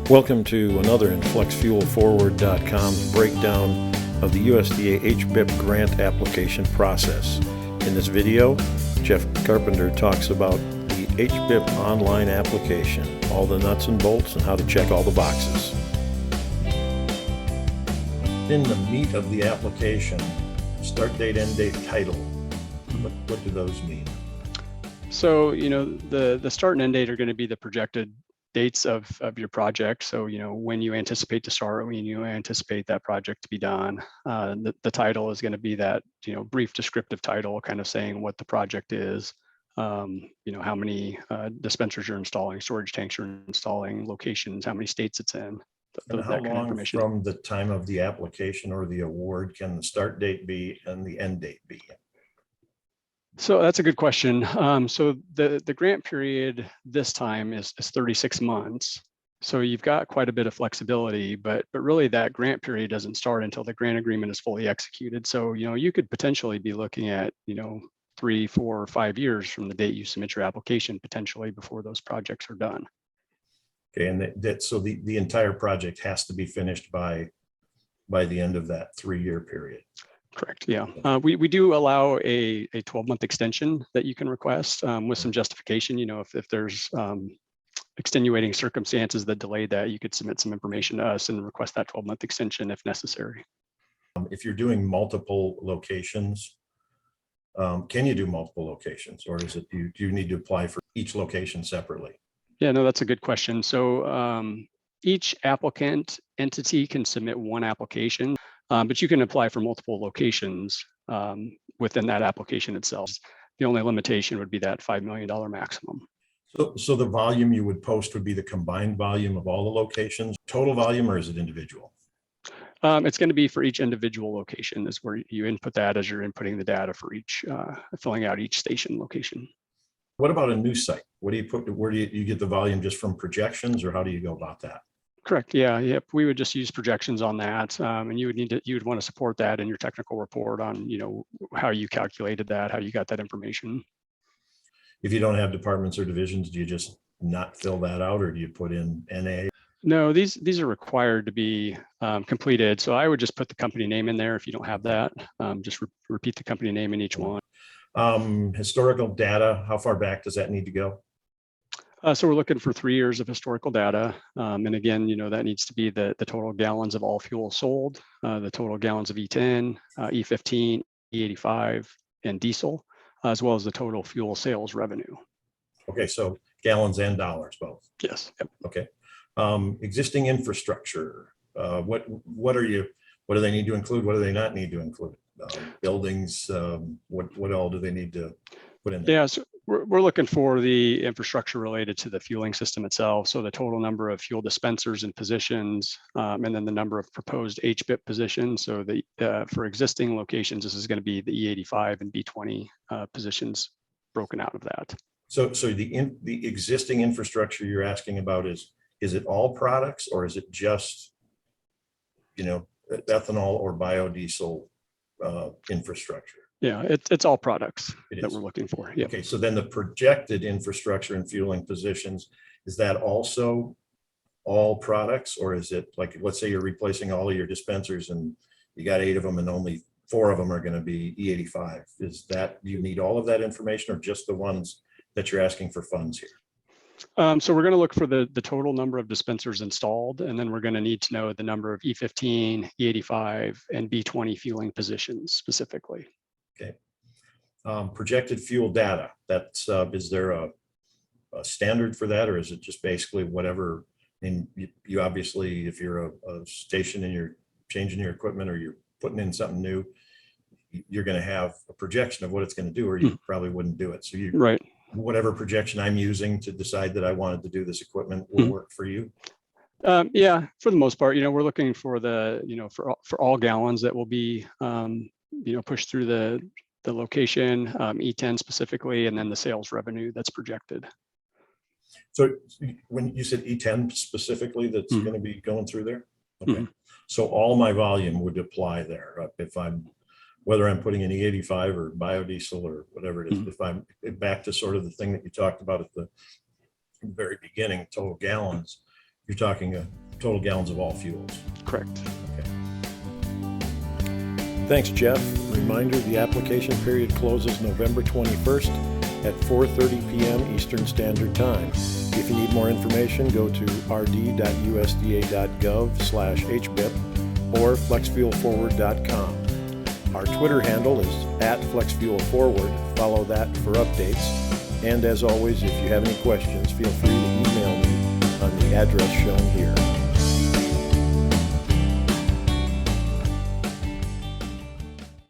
Welcome to another InfluxFuelForward.com breakdown of the USDA Hbiip grant application process. In this video, Jeff Carpenter talks about the Hbiip online application, all the nuts and bolts, and how to check all the boxes. In the meat of the application, start date, end date, title, what do those mean? So, the start and end date are going to be the projected dates of your project. So, when you anticipate to start, when you anticipate that project to be done. The title is going to be that, brief descriptive title, kind of saying what the project is, how many dispensers you're installing, storage tanks you're installing, locations, how many states it's in. And how long from the time of the application or the award can the start date be and the end date be? So that's a good question. So the grant period this time is 36 months. So you've got quite a bit of flexibility, but really that grant period doesn't start until the grant agreement is fully executed. So, you could potentially be looking at, 3, 4, or 5 years from the date you submit your application, potentially before those projects are done. Okay, and so the entire project has to be finished by the end of that 3-year period. Correct. Yeah. We do allow a 12-month extension that you can request with some justification. If there's extenuating circumstances that delay that, you could submit some information to us and request that 12-month extension if necessary. If you're doing multiple locations, can you do multiple locations, or is it do you need to apply for each location separately? Yeah, no, that's a good question. So each applicant entity can submit one application. But you can apply for multiple locations within that application itself. The only limitation would be that $5 million maximum. So the volume you would post would be the combined volume of all the locations, total volume, or is it individual? It's going to be for each individual location is where you input that as you're inputting the data for each, filling out each station location. What about a new site? What do you put? Where do you get the volume just from projections, or how do you go about that? Correct. Yeah. Yep. We would just use projections on that, and you would want to support that in your technical report on, how you calculated that, how you got that information. If you don't have departments or divisions, do you just not fill that out, or do you put in NA? No, these are required to be completed. So I would just put the company name in there if you don't have that. Just repeat the company name in each one. Historical data, how far back does that need to go? So we're looking for 3 years of historical data. And again, that needs to be the total gallons of all fuel sold, the total gallons of E10, E15, E85, and diesel, as well as the total fuel sales revenue. Okay, so gallons and dollars both. Yes. Yep. Okay. Existing infrastructure. What do they need to include? What do they not need to include? Buildings. What all do they need to put in there? Yeah. So we're looking for the infrastructure related to the fueling system itself. So the total number of fuel dispensers and positions, and then the number of proposed Hbiip positions. So for existing locations, this is going to be the E85 and B20 positions broken out of that. So the existing infrastructure you're asking about is it all products, or is it just, ethanol or biodiesel infrastructure? Yeah, it's all products that we're looking for. Yeah. Okay, so then the projected infrastructure and fueling positions, is that also all products, or is it like, let's say you're replacing all of your dispensers and you got 8 of them and only 4 of them are going to be E85? Do you need all of that information, or just the ones that you're asking for funds here? So we're going to look for the total number of dispensers installed, and then we're going to need to know the number of E15, E85, and B20 fueling positions specifically. Okay. Projected fuel data. That's is there a standard for that, or is it just basically whatever? And you obviously, if you're a station and you're changing your equipment or you're putting in something new, you're going to have a projection of what it's going to do, or you probably wouldn't do it. So right. Whatever projection I'm using to decide that I wanted to do this equipment will work for you. Yeah, for the most part, we're looking for for all gallons that will be pushed through the location, E10 specifically, and then the sales revenue that's projected. So when you said E10 specifically, that's going to be going through there. Okay. So all my volume would apply there. Whether I'm putting in E85 or biodiesel or whatever it is, if I'm back to sort of the thing that you talked about at the very beginning, total gallons, You're talking total gallons of all fuels. Correct. Okay. Thanks, Jeff. Reminder, the application period closes November 21st at 4:30 p.m. Eastern Standard Time. If you need more information, go to rd.usda.gov/hbip or flexfuelforward.com. Our Twitter handle is @flexfuelforward. Follow that for updates. And as always, if you have any questions, feel free to email me on the address shown here.